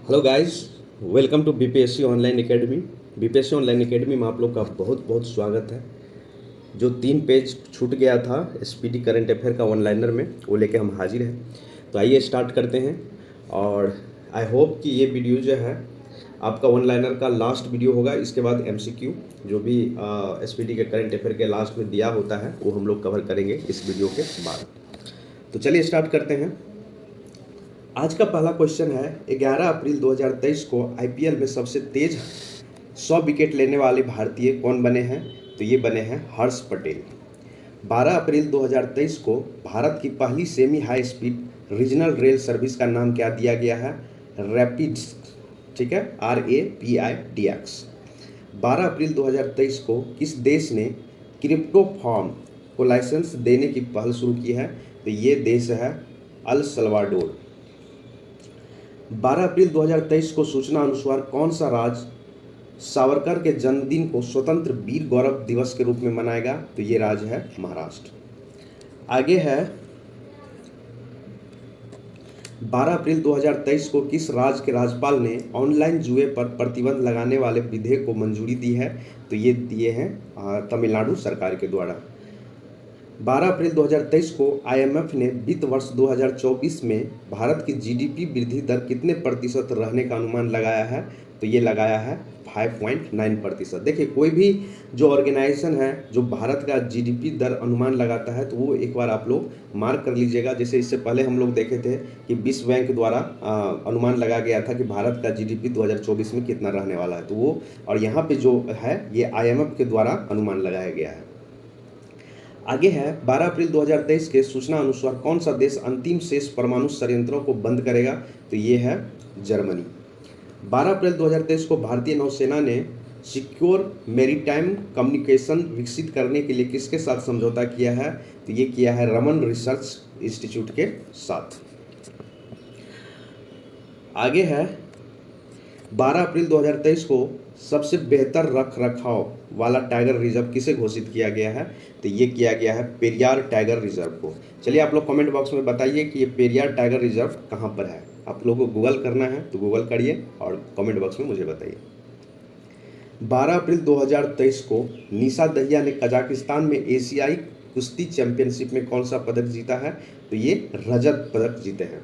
Hello guys, welcome to BPSC online academy. BPSC online academy में आप लोग का बहुत बहुत स्वागत है। जो 3 पेज छूट गया था एसपीडी करंट अफेयर का ऑनलाइनर में, वो लेके हम हाजिर हैं। तो आइए स्टार्ट करते हैं। और आई होप कि ये वीडियो जो है आपका ऑनलाइनर का लास्ट वीडियो होगा। इसके बाद एमसीक्यू जो भी एसपीडी के करंट अफेयर के लास्ट में दिया होता है वो हम लोग कवर करेंगे इस वीडियो के बाद। तो चलिए स्टार्ट करते हैं। आज का पहला क्वेश्चन है, 11 अप्रैल 2023 को आईपीएल में सबसे तेज 100 विकेट लेने वाले भारतीय कौन बने हैं? तो ये बने हैं हर्ष पटेल। 12 अप्रैल 2023 को भारत की पहली semi high speed regional rail service का नाम क्या दिया गया है? रैपिड्स, ठीक है, RAPIDX। 12 अप्रैल 2023 को किस देश ने क्रिप्टो फॉर्म को लाइसेंस देने की पहल शुरू की है? तो ये देश है अल सल्वाडोर। 12 अप्रैल 2023 को सूचना अनुसार कौन सा राज्य सावरकर के जन्मदिन को स्वतंत्र वीर गौरव दिवस के रूप में मनाएगा? तो ये राज्य है महाराष्ट्र। आगे है, 12 अप्रैल 2023 को किस राज्य के राज्यपाल ने ऑनलाइन जुए पर प्रतिबंध लगाने वाले विधेयक को मंजूरी दी है? तो ये दिए हैं तमिलनाडु सरकार के द्वारा। 12 अप्रैल 2023 को आईएमएफ ने वित्त वर्ष 2024 में भारत की जीडीपी वृद्धि दर कितने प्रतिशत रहने का अनुमान लगाया है? तो ये लगाया है 5.9%। देखिए, कोई भी जो ऑर्गेनाइजेशन है जो भारत का जीडीपी दर अनुमान लगाता है तो वो एक बार आप लोग मार्क कर लीजिएगा। जैसे इससे पहले हम लोग देखे थे कि विश्व बैंक द्वारा अनुमान लगा गया था कि भारत का जीडीपी 2024 में कितना रहने वाला है, तो वो और यहाँ पे जो है ये आईएमएफ के द्वारा अनुमान लगाया गया है। आगे है, 12 अप्रैल 2023 के सूचना अनुसार कौन सा देश अंतिम शेष परमाणु संयंत्रों को बंद करेगा? तो ये है जर्मनी। 12 अप्रैल 2023 को भारतीय नौसेना ने सिक्योर मेरीटाइम कम्युनिकेशन विकसित करने के लिए किसके साथ समझौता किया है? तो ये किया है रमन रिसर्च इंस्टीट्यूट के साथ। आगे है, 12 अप्रैल 2023 को सबसे बेहतर रख रखाव वाला टाइगर रिजर्व किसे घोषित किया गया है? तो ये किया गया है पेरियार टाइगर रिजर्व को। चलिए आप लोग कमेंट बॉक्स में बताइए कि ये पेरियार टाइगर रिजर्व कहाँ पर है। आप लोगों को गूगल करना है तो गूगल करिए और कमेंट बॉक्स में मुझे बताइए। 12 अप्रैल 2023 को निशा दहिया ने कजाकिस्तान में एशियाई कुश्ती चैंपियनशिप में कौन सा पदक जीता है? तो ये रजत पदक जीते हैं।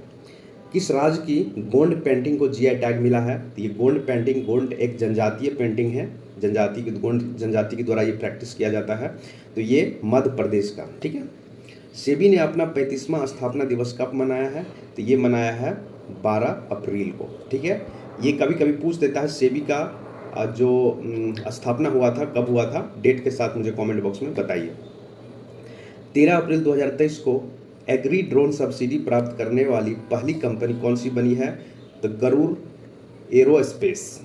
किस राज्य की गोंड पेंटिंग को जीआई टैग मिला है? तो ये गोंड पेंटिंग, गोंड एक जनजातीय पेंटिंग है, गोंड जनजाति के द्वारा ये प्रैक्टिस किया जाता है। तो ये मध्य प्रदेश का, ठीक है। सेबी ने अपना 35वां स्थापना दिवस कब मनाया है? तो ये मनाया है 12 अप्रैल को, ठीक है। ये कभी कभी पूछ देता है सेबी का जो स्थापना हुआ था कब हुआ था, डेट के साथ मुझे कमेंट बॉक्स में बताइए। 13 अप्रैल 2023 को एग्री ड्रोन सब्सिडी प्राप्त करने वाली पहली कंपनी कौन सी बनी है? तो गरुड़ एरोस्पेस।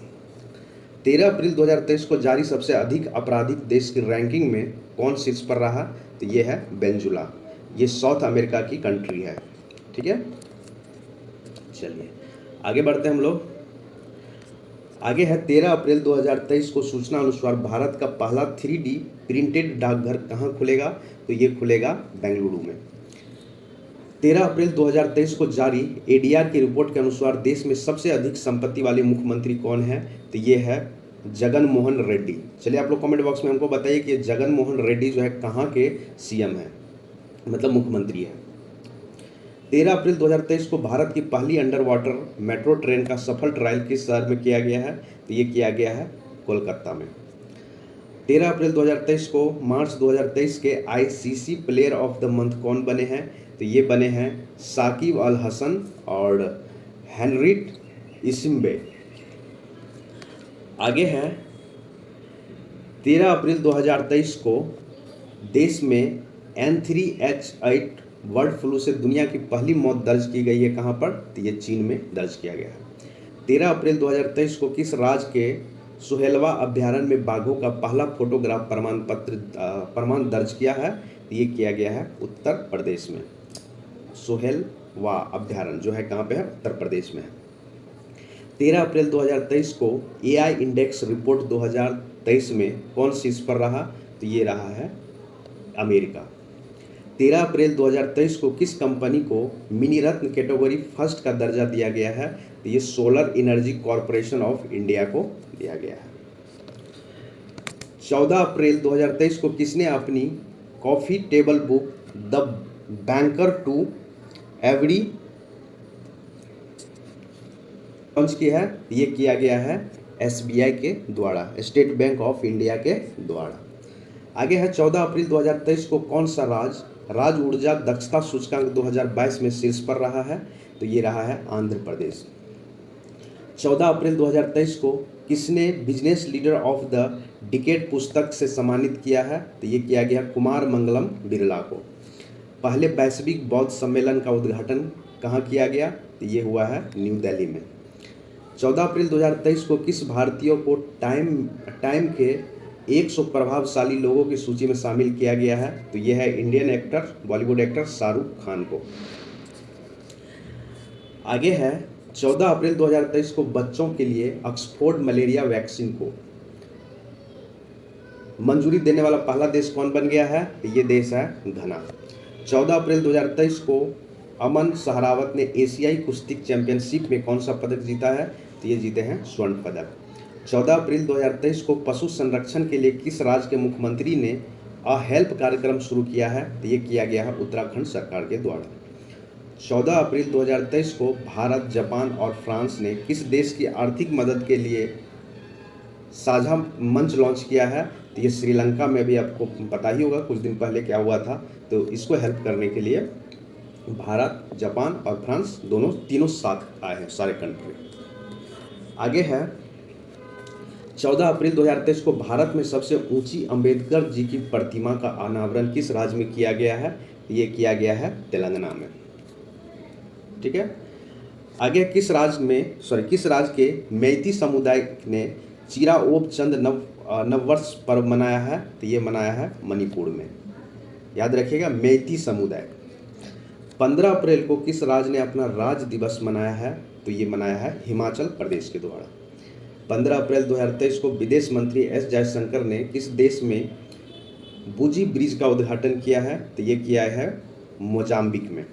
13 अप्रैल 2023 को जारी सबसे अधिक आपराधिक देश की रैंकिंग में कौन शीर्ष पर रहा? तो ये है वेनेजुला। ये साउथ अमेरिका की कंट्री है, ठीक है। चलिए आगे बढ़ते हैं हम लोग। आगे है, 13 अप्रैल 2023 को सूचना अनुसार भारत का पहला 3D प्रिंटेड डाकघर कहाँ खुलेगा? तो ये खुलेगा बेंगलुरु में। 13 अप्रैल 2023 को जारी एडीआर की रिपोर्ट के अनुसार देश में सबसे अधिक संपत्ति वाले मुख्यमंत्री कौन है? तो ये है जगन मोहन रेड्डी। चलिए आप लोग कमेंट बॉक्स में हमको बताइए कि जगन मोहन रेड्डी जो है कहाँ के सीएम है, मतलब मुख्यमंत्री है। 13 अप्रैल 2023 को भारत की पहली अंडर वाटर मेट्रो ट्रेन का सफल ट्रायल किस शहर में किया गया है? तो ये किया गया है कोलकाता में। 13 अप्रैल 2023 को मार्च 2023 के ICC player of the month कौन बने हैं? तो ये बने हैं साकिब अल हसन और हेनरिट इसिम्बे। आगे है, 13 अप्रैल 2023 को देश में N3H8 बर्ड फ्लू से दुनिया की पहली मौत दर्ज की गई है, कहाँ पर? तो ये चीन में दर्ज किया गया है। 13 अप्रैल 2023 को किस राज्य के सुहेलवा अभ्यारण्य में बाघों का पहला फोटोग्राफ प्रमाण दर्ज किया है? तो ये किया गया है उत्तर प्रदेश में। सुहेलवा अभ्यारण्य जो है कहाँ पे है? उत्तर प्रदेश में है। 13 अप्रैल 2023 को एआई इंडेक्स रिपोर्ट 2023 में कौन शीर्ष पर रहा? तो ये रहा है अमेरिका। 13 अप्रैल 2023 को किस कंपनी को मिनी रत्न कैटेगरी फर्स्ट का दर्जा दिया गया है? तो ये solar energy corporation of India को दिया गया है। 14 अप्रैल 2023 को किसने अपनी coffee table book the banker to every launch की है? ये किया गया है SBI के द्वारा, स्टेट बैंक ऑफ इंडिया के द्वारा। आगे है 14 अप्रैल 2023 को कौन सा राज्य ऊर्जा दक्षता सूचकांक 2022 में शीर्ष पर रहा है? तो ये रहा है आंध्र प्रदेश। 14 अप्रैल 2023 को किसने business leader of the decade पुस्तक से सम्मानित किया है? तो ये किया गया कुमार मंगलम बिरला को। पहले वैश्विक बौद्ध सम्मेलन का उद्घाटन कहाँ किया गया? तो ये हुआ है न्यू दिल्ली में। 14 अप्रैल 2023 को किस भारतीय को टाइम के 100 प्रभावशाली लोगों की सूची में शामिल किया गया है? तो यह है Indian actor, Bollywood actor Shahrukh Khan को। आगे है 14 अप्रैल 2023 को बच्चों के लिए ऑक्सफोर्ड मलेरिया वैक्सीन को मंजूरी देने वाला पहला देश कौन बन गया है? ये देश है घना। 14 अप्रैल 2023 को अमन सहरावत ने एशियाई कुश्ती चैंपियनशिप में कौन सा पदक जीता है? तो ये जीते हैं स्वर्ण पदक। 14 अप्रैल 2023 को पशु संरक्षण के लिए किस राज्य के मुख्यमंत्री ने अ हेल्प कार्यक्रम शुरू किया है? तो ये किया गया है उत्तराखंड सरकार के द्वारा। 14 अप्रैल 2023 को भारत, जापान और फ्रांस ने किस देश की आर्थिक मदद के लिए साझा मंच लॉन्च किया है? तो ये श्रीलंका में भी आपको पता ही होगा कुछ दिन पहले क्या हुआ था। तो इसको हेल्प करने के लिए भारत, जापान और फ्रांस तीनों साथ आए हैं, सारे कंट्री। आगे है 14 अप्रैल 2023 को भारत में सबसे ऊंची अंबेडकर जी की प्रतिमा का अनावरण किस राज्य में किया गया है? ये किया गया है तेलंगाना में। ठीक है। आगे किस राज्य के मैती समुदाय ने चिराओब चंद नववर्ष पर्व मनाया है? तो ये मनाया है मणिपुर में। याद रखिएगा, मैती समुदाय। 15 अप्रैल को किस राज्य ने अपना राज्य दिवस मनाया है? तो ये मनाया है हिमाचल प्रदेश के द्वारा। 15 अप्रैल 2023 को विदेश मंत्री एस जयशंकर ने किस देश में बुजी ब्रिज का उद्घाटन किया है? तो ये किया है मोजाम्बिक में।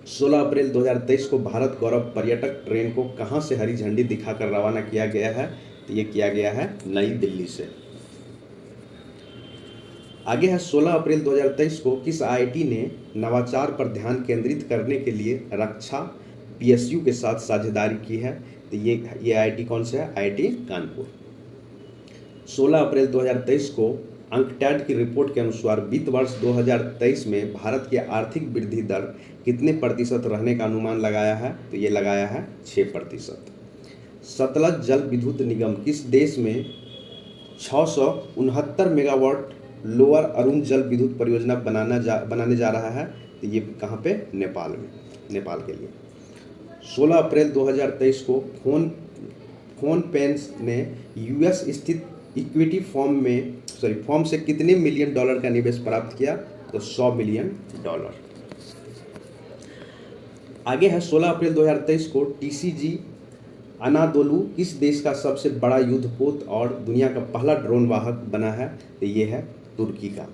16 अप्रैल 2023 को भारत गौरव पर्यटक ट्रेन को कहां से हरी झंडी दिखाकर रवाना किया गया है? तो ये किया गया है नई दिल्ली से। आगे है 16 अप्रैल 2023 को किस IIT ने नवाचार पर ध्यान केंद्रित करने के लिए रक्षा PSU के साथ साझेदारी की है? तो ये IIT कौन सा है? IIT कानपुर। 16 अप्रैल 2023 को अंकटैड की रिपोर्ट के अनुसार वित्त वर्ष 2023 में भारत की आर्थिक वृद्धि दर कितने प्रतिशत रहने का अनुमान लगाया है? तो ये लगाया है 6%। सतलज जल विद्युत निगम किस देश में 669 मेगावाट लोअर अरुण जल विद्युत परियोजना बनाने जा रहा है? तो ये कहाँ पे? नेपाल में, नेपाल के लिए। 16 अप्रैल 2023 को फोन पेन्स ने US स्थित इक्विटी फॉर्म से कितने मिलियन डॉलर का निवेश प्राप्त किया? तो $100 मिलियन। आगे है 16 अप्रैल 2023 को TCG अनादोलू किस देश का सबसे बड़ा युद्धपोत और दुनिया का पहला ड्रोन वाहक बना है? तो ये है तुर्की का।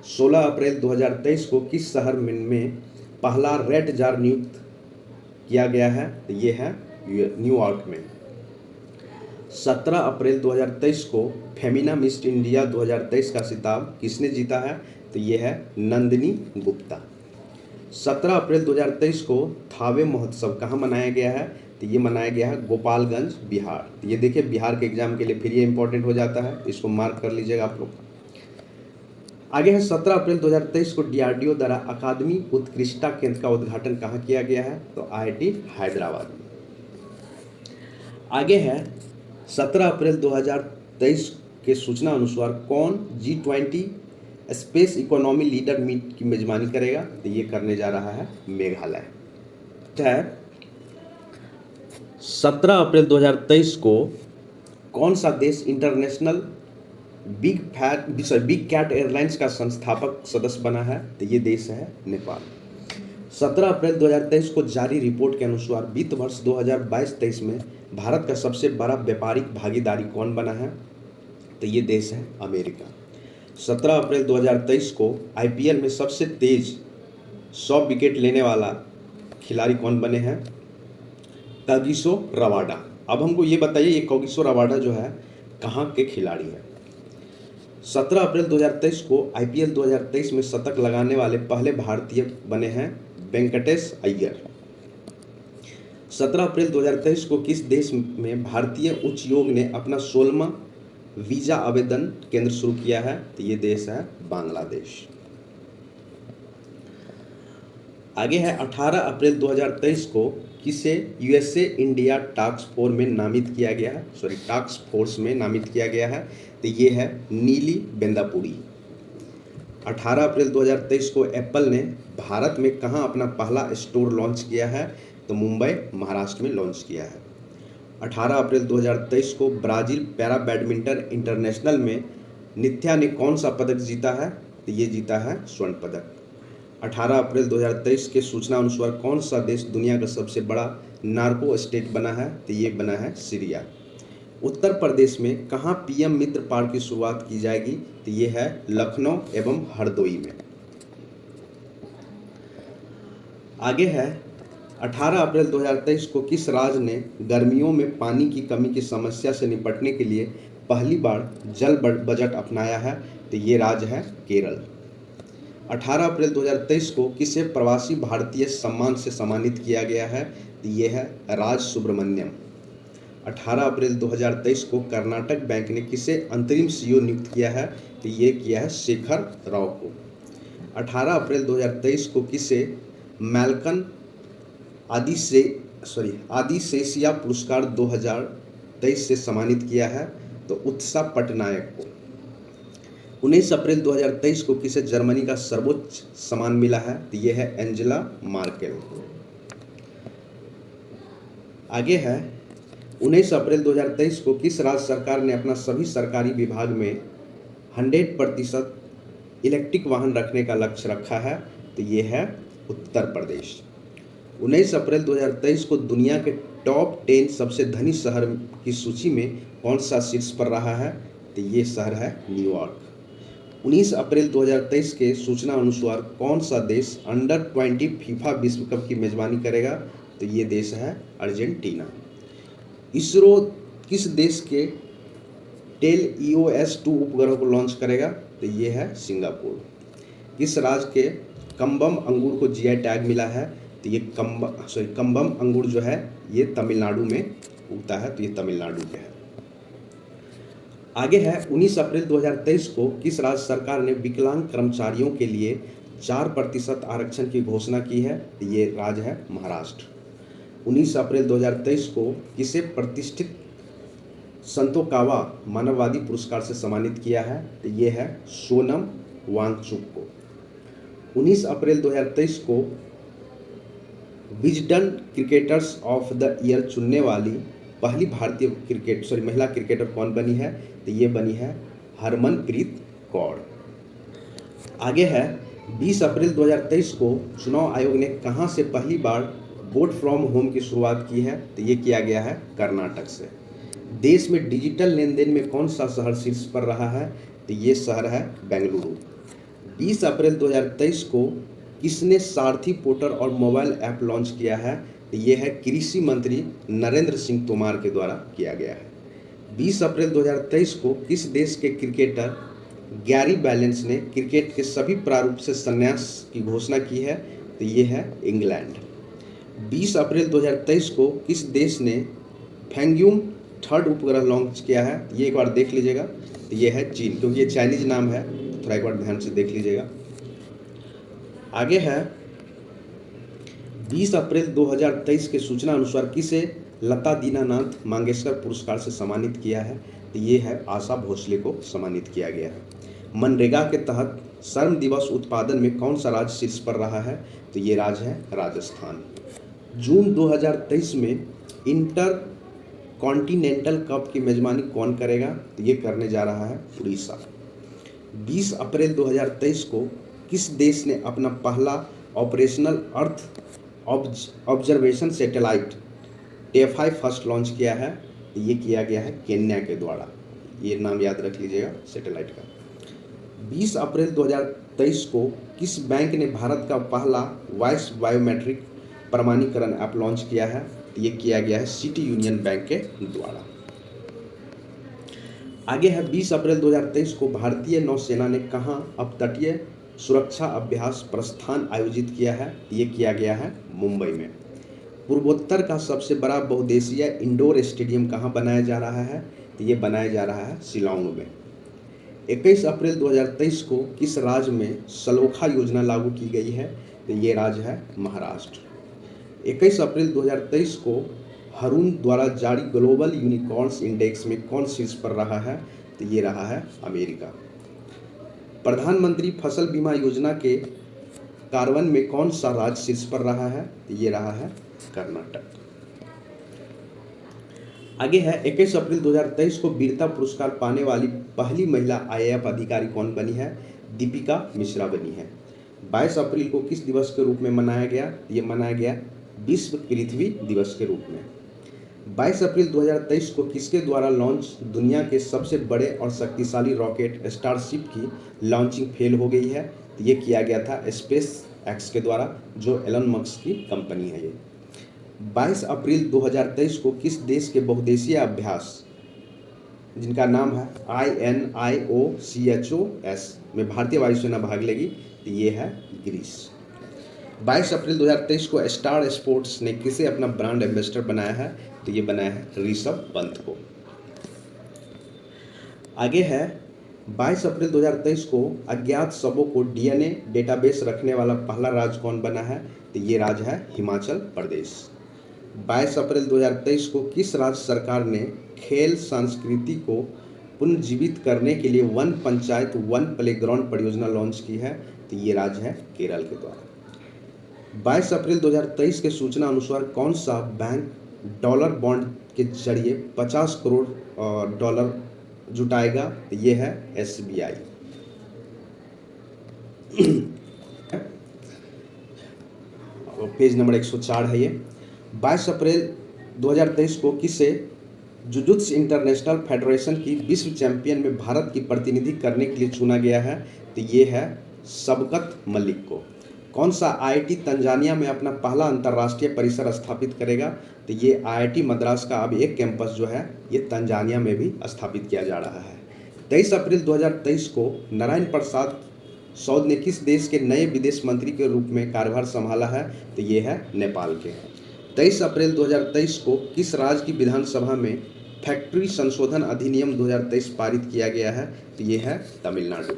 16 अप्रैल 2023 को किस शहर में पहला रेड जार नियुक्त किया गया है? तो ये है न्यूयॉर्क में। 17 अप्रैल 2023 को फेमिना मिस इंडिया 2023 का खिताब किसने जीता है? तो ये है नंदिनी गुप्ता। 17 अप्रैल 2023 को थावे महोत्सव कहाँ मनाया गया है? तो ये मनाया गया है गोपालगंज, बिहार। तो ये देखिए बिहार के एग्जाम के लिए फिर ये इंपॉर्टेंट हो जाता है, इसको मार्क कर लीजिएगा आप लोग। आगे है 17 अप्रैल 2023 को DRDO द्वारा अकादमी उत्कृष्टता केंद्र का उद्घाटन कहाँ किया गया है? तो IIT हैदराबाद में। आगे है 17 अप्रैल 2023 के सूचना अनुसार कौन G20 space economy leader meet की मेजबानी करेगा? तो ये करने जा रहा है मेघालय। 17 अप्रैल 2023 को कौन सा देश इंटरनेशनल बिग कैट एयरलाइंस का संस्थापक सदस्य बना है? तो ये देश है नेपाल। 17 अप्रैल 2023 को जारी रिपोर्ट के अनुसार वित्त वर्ष 2022-23 में भारत का सबसे बड़ा व्यापारिक भागीदारी कौन बना है? तो ये देश है अमेरिका। 17 अप्रैल 2023 को IPL में सबसे तेज 100 विकेट लेने वाला खिलाड़ी कौन बने हैं? Kagiso Rabada. अब हमको ये बताइए ये कागिसो रबाडा जो है कहाँ के खिलाड़ी है। 17 अप्रैल 2023 को आईपीएल 2023 में शतक लगाने वाले पहले भारतीय बने हैं वेंकटेश अय्यर। 17 अप्रैल 2023 को किस देश में भारतीय उच्च योग ने अपना 16वां वीजा आवेदन केंद्र शुरू किया है? तो ये देश है बांग्लादेश। आगे है 18 अप्रैल 2023 को किसे यूएसए इंडिया टास्क फोर्स में नामित किया गया है? टास्क फोर्स में नामित किया गया है। तो ये है नीली बेंदापुरी। 18 अप्रैल 2023 को एप्पल ने भारत में कहां अपना पहला स्टोर लॉन्च किया है? तो मुंबई महाराष्ट्र में लॉन्च किया है। 18 अप्रैल 2023 को ब्राजील पैरा बैडमिंटन इंटरनेशनल में नित्या ने कौन सा पदक जीता है? तो ये जीता है स्वर्ण पदक। 18 अप्रैल 2023 के सूचना अनुसार कौन सा देश दुनिया का सबसे बड़ा नार्को स्टेट बना है? तो ये बना है सीरिया। उत्तर प्रदेश में कहाँ पीएम मित्र पार्क की शुरुआत की जाएगी? तो ये है लखनऊ एवं हरदोई में। आगे है 18 अप्रैल 2023 को किस राज्य ने गर्मियों में पानी की कमी की समस्या से निपटने के लिए पहली बार जल बजट अपनाया है? तो ये राज्य है केरल। 18 अप्रैल 2023 को किसे प्रवासी भारतीय सम्मान से सम्मानित किया गया है? तो ये है राज सुब्रमण्यम। 18 अप्रैल 2023 को कर्नाटक बैंक ने किसे अंतरिम सीईओ नियुक्त किया है? तो ये किया है शेखर राव को। 18 अप्रैल 2023 को किसे मैल्कन आदिशेषिया पुरस्कार 2023 से सम्मानित किया है? तो उत्सा पटनायक को। 19 अप्रैल 2023 को किसे जर्मनी का सर्वोच्च सम्मान मिला है? तो ये है एंजेला मार्केल। आगे है 19 अप्रैल 2023 को किस राज्य सरकार ने अपना सभी सरकारी विभाग में 100% इलेक्ट्रिक वाहन रखने का लक्ष्य रखा है? तो ये है उत्तर प्रदेश। 19 अप्रैल 2023 को दुनिया के टॉप 10 सबसे धनी शहर की सूची में कौन सा शीर्ष पर रहा है? तो ये शहर है न्यूयॉर्क। 19 अप्रैल 2023 के सूचना अनुसार कौन सा देश अंडर-20 फीफा विश्व कप की मेजबानी करेगा? तो ये देश है अर्जेंटीना। इसरो किस देश के टेल EOS-2 उपग्रह को लॉन्च करेगा? तो ये है सिंगापुर। किस राज्य के कम्बम अंगूर को जीआई टैग मिला है? तो ये कम्बम अंगूर जो है ये तमिलनाडु में उगता है, तो ये तमिलनाडु के है। आगे है 19 अप्रैल 2023 को किस राज्य सरकार ने विकलांग कर्मचारियों के लिए 4% आरक्षण की घोषणा की है? तो ये राज्य है महाराष्ट्र। 19 अप्रैल 2023 को किसे प्रतिष्ठित संतोकावा मानववादी पुरस्कार से सम्मानित किया है? तो ये है सोनम वांगचुक को। 19 अप्रैल 2023 को Wisden cricketers of the year चुनने वाली पहली भारतीय महिला क्रिकेटर कौन बनी है? तो ये बनी है हरमनप्रीत कौर। आगे है 20 अप्रैल 2023 को चुनाव आयोग ने कहां से पहली बार वोट फ्रॉम होम की शुरुआत की है? तो ये किया गया है कर्नाटक से। देश में डिजिटल लेन देन में कौन सा शहर शीर्ष पर रहा है? तो ये शहर है बेंगलुरु। 20 अप्रैल 2023 को किसने सारथी पोर्टल और मोबाइल ऐप लॉन्च किया है? तो ये है कृषि मंत्री नरेंद्र सिंह तोमर के द्वारा किया गया है। 20 अप्रैल 2023 को किस देश के क्रिकेटर गैरी बैलेंस ने क्रिकेट के सभी प्रारूप से संन्यास की घोषणा की है? तो ये है इंग्लैंड। 20 अप्रैल 2023 को किस देश ने फेंगयुम 3rd उपग्रह लॉन्च किया है? ये एक बार देख लीजिएगा, तो ये है चीन, क्योंकि ये चाइनीज नाम है, थोड़ा एक बार ध्यान से देख लीजिएगा। आगे है 20 अप्रैल 2023 के सूचना अनुसार किसे लता दीनानाथ मंगेशकर पुरस्कार से सम्मानित किया है? तो ये है आशा भोसले को सम्मानित किया गया है। मनरेगा के तहत श्रम दिवस उत्पादन में कौन सा राज्य शीर्ष पर रहा है? तो ये राज्य है राजस्थान। जून 2023 में इंटर कॉन्टिनेंटल कप की मेजबानी कौन करेगा? तो ये करने जा रहा है उड़ीसा। 20 अप्रैल 2023 को किस देश ने अपना पहला operational earth observation satellite TEFI first launch किया है? ये किया गया है केन्या के द्वारा। ये नाम याद रख लीजिएगा सैटेलाइट का। 20 अप्रैल 2023 को किस बैंक ने भारत का पहला वॉइस बायोमेट्रिक प्रमाणीकरण ऐप लॉन्च किया है? तो ये किया गया है सिटी यूनियन बैंक के द्वारा। आगे है 20 अप्रैल 2023 को भारतीय नौसेना ने कहाँ अपतटीय सुरक्षा अभ्यास प्रस्थान आयोजित किया है? ये किया गया है मुंबई में। पूर्वोत्तर का सबसे बड़ा बहुउद्देशीय इंडोर स्टेडियम कहाँ बनाया जा रहा है? तो ये बनाया जा रहा है शिलांग में। 21 अप्रैल 2023 को किस राज्य में सलोखा योजना लागू की गई है? तो ये राज्य है महाराष्ट्र। 21 अप्रैल 2023 को हरून द्वारा जारी ग्लोबल यूनिकॉर्न्स इंडेक्स में कौन शीर्ष पर रहा है? तो ये रहा है अमेरिका। प्रधानमंत्री फसल बीमा योजना के कार्यान्वयन में कौन सा राज्य शीर्ष पर रहा है? तो ये रहा है कर्नाटक। आगे है 21 अप्रैल 2023 को वीरता पुरस्कार पाने वाली पहली महिला आईएएफ अधिकारी कौन बनी है? दीपिका मिश्रा बनी है। 22 अप्रैल को किस दिवस के रूप में मनाया गया? ये मनाया गया विश्व पृथ्वी दिवस के रूप में। 22 अप्रैल 2023 को किसके द्वारा लॉन्च दुनिया के सबसे बड़े और शक्तिशाली रॉकेट स्टारशिप की लॉन्चिंग फेल हो गई है? तो ये किया गया था स्पेस एक्स के द्वारा, जो एलन मस्क की कंपनी है ये। 22 अप्रैल 2023 को किस देश के बहुउद्देशीय अभ्यास जिनका नाम है INIOCHOS में भारतीय वायुसेना भाग लेगी? तो ये है ग्रीस। 22 अप्रैल 2023 को स्टार स्पोर्ट्स ने किसे अपना ब्रांड एम्बेसडर बनाया है? तो ये बनाया है ऋषभ पंत को। आगे है 22 अप्रैल 2023 को अज्ञात शवों को डीएनए डेटाबेस रखने वाला पहला राज्य कौन बना है? तो ये राज्य है हिमाचल प्रदेश। 22 अप्रैल 2023 को किस राज्य सरकार ने खेल संस्कृति को पुनर्जीवित करने के लिए वन पंचायत वन प्लेग्राउंड परियोजना लॉन्च की है? तो ये राज्य है केरल के द्वारा। 22 अप्रैल 2023 के सूचना अनुसार कौन सा बैंक डॉलर बॉन्ड के जरिए 50 करोड़ डॉलर जुटाएगा? तो ये है SBI। पेज नंबर 104 है ये। 22 अप्रैल 2023 को किसे जुजुत्सु इंटरनेशनल फेडरेशन की विश्व चैंपियन में भारत की प्रतिनिधि करने के लिए चुना गया है? तो ये है सबकत मलिक को। कौन सा IIT तंजानिया में अपना पहला अंतर्राष्ट्रीय परिसर स्थापित करेगा? तो ये IIT मद्रास का अब एक कैंपस जो है ये तंजानिया में भी स्थापित किया जा रहा है। 23 अप्रैल 2023 को नारायण प्रसाद सौद ने किस देश के नए विदेश मंत्री के रूप में कार्यभार संभाला है? तो ये है नेपाल के। 23 अप्रैल 2023 को किस राज्य की विधानसभा में फैक्ट्री संशोधन अधिनियम 2023 पारित किया गया है? तो ये है तमिलनाडु।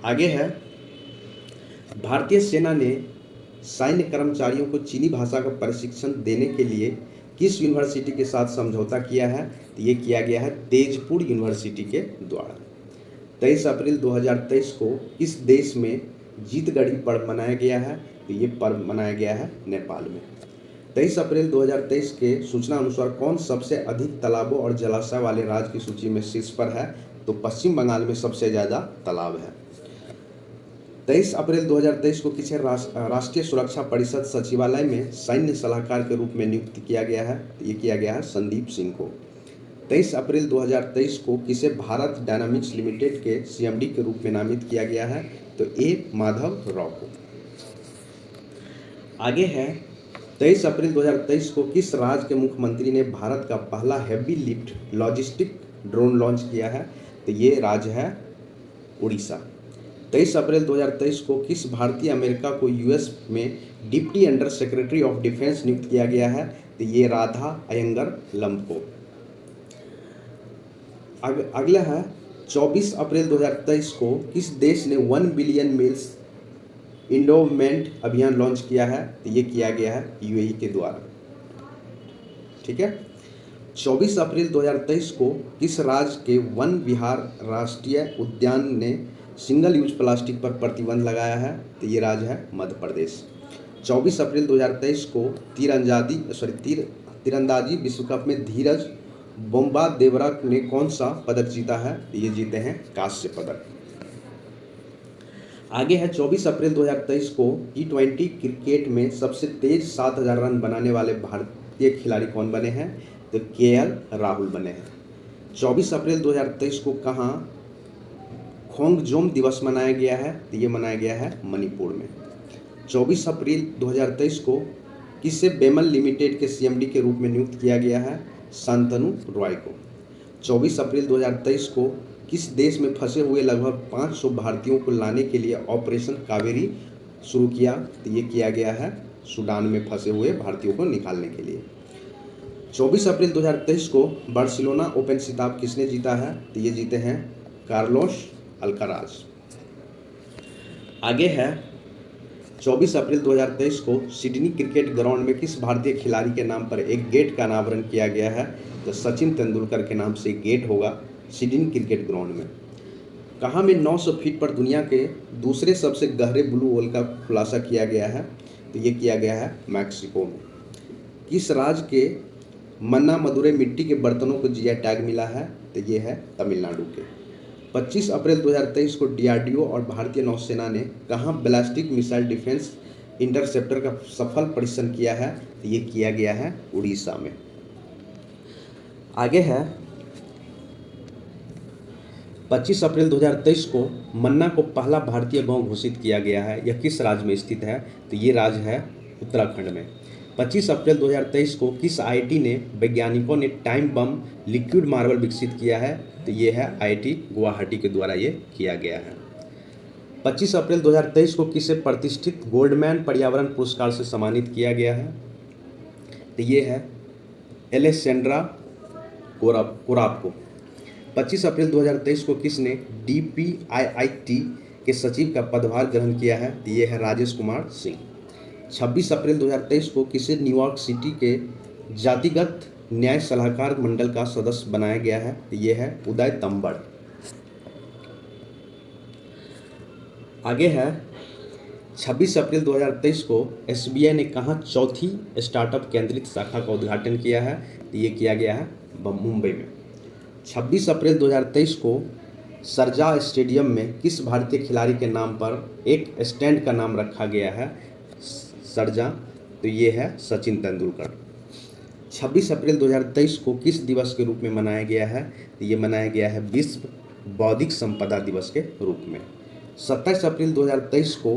आगे है भारतीय सेना ने सैन्य कर्मचारियों को चीनी भाषा का प्रशिक्षण देने के लिए किस यूनिवर्सिटी के साथ समझौता किया है? तो ये किया गया है तेजपुर यूनिवर्सिटी के द्वारा। 23 अप्रैल 2023 को किस देश में जीतगढ़ी पर्व मनाया गया है? तो ये पर्व मनाया गया है नेपाल में। 23 अप्रैल 2023 के सूचना अनुसार कौन सबसे अधिक तालाबों और जलाशय वाले राज्य की सूची में शीर्ष पर है? तो पश्चिम बंगाल में सबसे ज़्यादा तालाब है। 23 अप्रैल 2023 को किसे राष्ट्रीय सुरक्षा परिषद सचिवालय में सैन्य सलाहकार के रूप में नियुक्त किया गया है? ये किया गया है संदीप सिंह को। 23 अप्रैल 2023 को किसे भारत डायनामिक्स लिमिटेड के CMD के रूप में नामित किया गया है? तो A माधव राव को। आगे है 23 अप्रैल 2023 को किस राज्य के मुख्यमंत्री ने भारत का पहला heavy lift logistic drone launch किया है? तो ये राज्य है उड़ीसा। 23 अप्रैल 2023 को किस भारतीय अमेरिका को US में deputy under secretary of defence नियुक्त किया गया है? तो ये राधा अयंगर लम्ब को। अगला है 24 अप्रैल 2023 को किस देश ने 1 बिलियन मील्स इंडोमेंट अभियान लॉन्च किया है? तो ये किया गया है UAE के द्वारा। ठीक है। 24 अप्रैल 2023 को किस राज्य के वन विहार राष्ट्रीय उद्यान ने सिंगल यूज प्लास्टिक पर प्रतिबंध लगाया है? तो ये राज्य है मध्य प्रदेश। 24 अप्रैल 2023 को तीरंदाजी विश्व कप में धीरज बोम्बादेवरा ने कौन सा पदक जीता है? तो ये जीते हैं कांस्य पदक। आगे है 24 अप्रैल 2023 को T20 क्रिकेट में सबसे तेज 7000 रन बनाने वाले भारतीय खिलाड़ी कौन बने हैं? तो KL राहुल बने हैं। 24 अप्रैल 2023 को कहाँ खोंगजोम दिवस मनाया गया है? तो ये मनाया गया है मणिपुर में। 24 अप्रैल 2023 को किसे बेमन लिमिटेड के सीएमडी के रूप में नियुक्त किया गया है? शांतनु रॉय को। 24 अप्रैल 2023 को किस देश में फंसे हुए लगभग 500 भारतीयों को लाने के लिए ऑपरेशन कावेरी शुरू किया? तो ये किया गया है सूडान में फंसे हुए भारतीयों को निकालने के लिए। 24 अप्रैल 2023 को बार्सिलोना ओपन खिताब किसने जीता है? तो ये जीते हैं कार्लोस अल्काराज। आगे है 24 अप्रैल 2023 को सिडनी क्रिकेट ग्राउंड में किस भारतीय खिलाड़ी के नाम पर एक गेट का अनावरण किया गया है? तो सचिन तेंदुलकर के नाम से गेट होगा सिडनी क्रिकेट ग्राउंड में। कहाँ में 900 फीट पर दुनिया के दूसरे सबसे गहरे ब्लू होल का खुलासा किया गया है? तो ये किया गया है मैक्सिको में। किस राज्य के मन्ना मदुरै मिट्टी के बर्तनों को जीआई टैग मिला है? तो ये है तमिलनाडु के। 25 अप्रैल 2023 को डीआरडीओ और भारतीय नौसेना ने कहाँ बैलिस्टिक मिसाइल डिफेंस इंटरसेप्टर का सफल परीक्षण किया है? तो ये किया गया है उड़ीसा में। आगे है 25 अप्रैल 2023 को मन्ना को पहला भारतीय गांव घोषित किया गया है। यह किस राज्य में स्थित है? तो ये राज्य है उत्तराखंड में। 25 अप्रैल 2023 को किस आईआईटी ने वैज्ञानिकों ने टाइम बम लिक्विड मार्बल विकसित किया है? तो ये है आईआईटी गुवाहाटी के द्वारा ये किया गया है। 25 अप्रैल 2023 को किसे प्रतिष्ठित गोल्डमैन पर्यावरण पुरस्कार से सम्मानित किया गया है? तो ये है एलेसेंड्रा कोराप को। 25 अप्रैल 2023 को किसने डीपीआईआईटी के सचिव का पदभार ग्रहण किया है? तो ये है राजेश कुमार सिंह। 26 अप्रैल 2023 को किसे न्यूयॉर्क सिटी के जातिगत न्याय सलाहकार मंडल का सदस्य बनाया गया है? तो ये है उदय तंबड़। आगे है 26 अप्रैल 2023 को एसबीआई ने कहाँ चौथी स्टार्टअप केंद्रित शाखा का उद्घाटन किया है? तो ये किया गया है मुंबई में। 26 अप्रैल 2023 को सरजा स्टेडियम में किस भारतीय खिलाड़ी के नाम पर एक स्टैंड का नाम रखा गया है? सरजा, तो ये है सचिन तेंदुलकर। 26 अप्रैल 2023 को किस दिवस के रूप में मनाया गया है? तो ये मनाया गया है विश्व बौद्धिक संपदा दिवस के रूप में। 27 अप्रैल 2023 को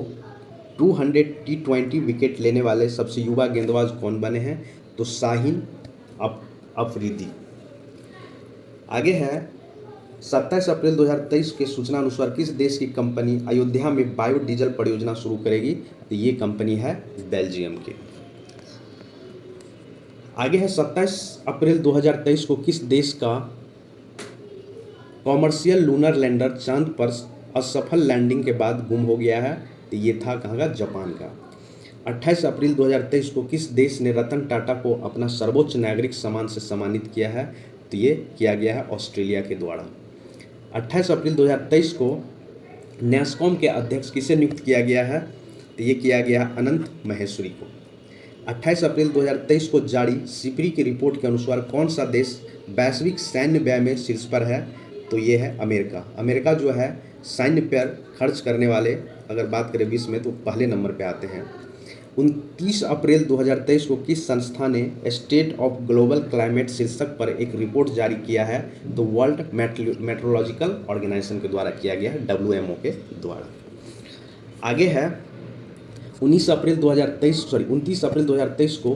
200 T20 विकेट लेने वाले सबसे युवा गेंदबाज कौन बने हैं? तो शाहीन अफरीदी। आगे है 27 अप्रैल 2023 के सूचना अनुसार किस देश की कंपनी अयोध्या में बायोडीजल परियोजना शुरू करेगी? तो ये कंपनी है बेल्जियम की। आगे है 27 अप्रैल 2023 को किस देश का कॉमर्शियल लूनर लैंडर चांद पर असफल लैंडिंग के बाद गुम हो गया है? तो ये था कहाँ का? जापान का। 28 अप्रैल 2023 को किस देश ने रतन टाटा को अपना सर्वोच्च नागरिक सम्मान से सम्मानित किया है? तो ये किया गया है ऑस्ट्रेलिया के द्वारा। 28 अप्रैल 2023 को नैस्कॉम के अध्यक्ष किसे नियुक्त किया गया है? तो ये किया गया अनंत महेश्वरी को। 28 अप्रैल 2023 को जारी सिपरी की रिपोर्ट के अनुसार कौन सा देश वैश्विक सैन्य व्यय में शीर्ष पर है? तो ये है अमेरिका। अमेरिका जो है सैन्य पर खर्च करने वाले अगर बात करें विश्व में तो पहले नंबर पे आते हैं। 29 अप्रैल 2023 को किस संस्था ने स्टेट ऑफ ग्लोबल क्लाइमेट शीर्षक पर एक रिपोर्ट जारी किया है? तो वर्ल्ड मेट्रोलॉजिकल ऑर्गेनाइजेशन के द्वारा किया गया है, WMO के द्वारा। आगे है 29 अप्रैल 2023 को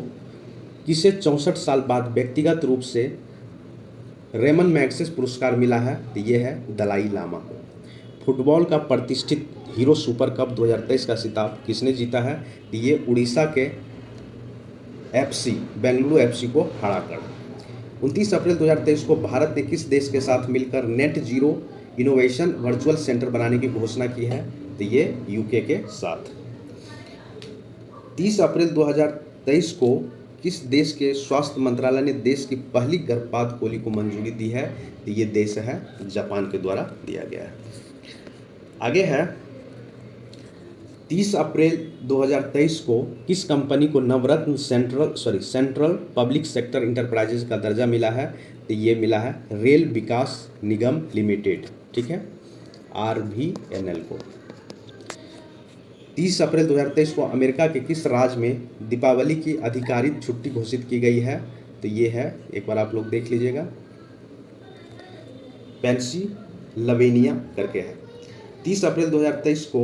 किसे 64 साल बाद व्यक्तिगत रूप से रेमन मैग्सेस पुरस्कार मिला है? तो ये है दलाई लामा को। फुटबॉल का प्रतिष्ठित हीरो सुपर कप 2023 का खिताब किसने जीता है? तो ये उड़ीसा के बेंगलुरु FC को हराकर। 29 अप्रैल 2023 को भारत ने किस देश के साथ मिलकर net zero innovation virtual centre बनाने की घोषणा की है? तो ये UK के साथ। 30 अप्रैल 2023 को किस देश के स्वास्थ्य मंत्रालय ने देश की पहली गर्भपात खोली को मंजूरी दी है? तो ये देश है जापान के द्वारा दिया गया है। आगे है 30 अप्रैल 2023 को किस कंपनी को नवरत्न सेंट्रल पब्लिक सेक्टर इंटरप्राइजेज का दर्जा मिला है? तो ये मिला है रेल विकास निगम लिमिटेड, ठीक है, RVNL को। 30 अप्रैल 2023 को अमेरिका के किस राज्य में दीपावली की आधिकारिक छुट्टी घोषित की गई है? तो ये है, एक बार आप लोग देख लीजिएगा, पेंसिल्वेनिया करके है। 30 अप्रैल 2023 को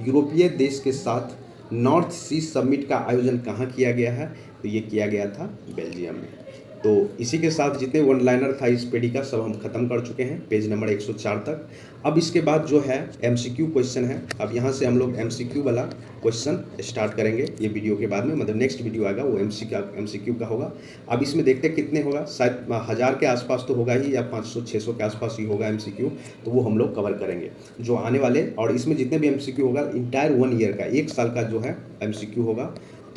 यूरोपीय देश के साथ नॉर्थ सी समिट का आयोजन कहाँ किया गया है? तो ये किया गया था बेल्जियम में। तो इसी के साथ जितने वन लाइनर था इस पेडी का सब हम खत्म कर चुके हैं पेज नंबर 104 तक। अब इसके बाद जो है एमसीक्यू क्वेश्चन है। अब यहाँ से हम लोग एमसीक्यू वाला क्वेश्चन स्टार्ट करेंगे ये वीडियो के बाद में, मतलब नेक्स्ट वीडियो आएगा वो एमसीक्यू का होगा। अब इसमें देखते हैं कितने होगा, शायद 1000 के आसपास तो होगा ही, या 500-600 के आसपास ही होगा एमसीक्यू, तो वो हम लोग कवर करेंगे जो आने वाले। और इसमें जितने भी एमसीक्यू होगा इंटायर 1 ईयर का, 1 साल का जो है एमसीक्यू होगा।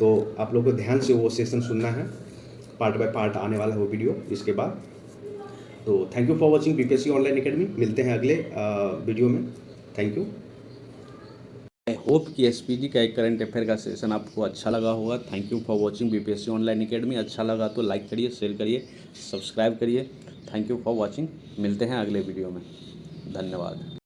तो आप लोग को ध्यान से वो सेशन सुनना है, पार्ट बाय पार्ट आने वाला है वो वीडियो इसके बाद। तो thank you for watching BPSC online academy. मिलते हैं अगले वीडियो में। Thank you. आई होप कि एसपीजी का एक करंट अफेयर का सेशन आपको अच्छा लगा होगा। Thank you for watching BPSC online academy. अच्छा लगा तो लाइक करिए, शेयर करिए, सब्सक्राइब करिए। Thank you for watching. मिलते हैं अगले वीडियो में। धन्यवाद।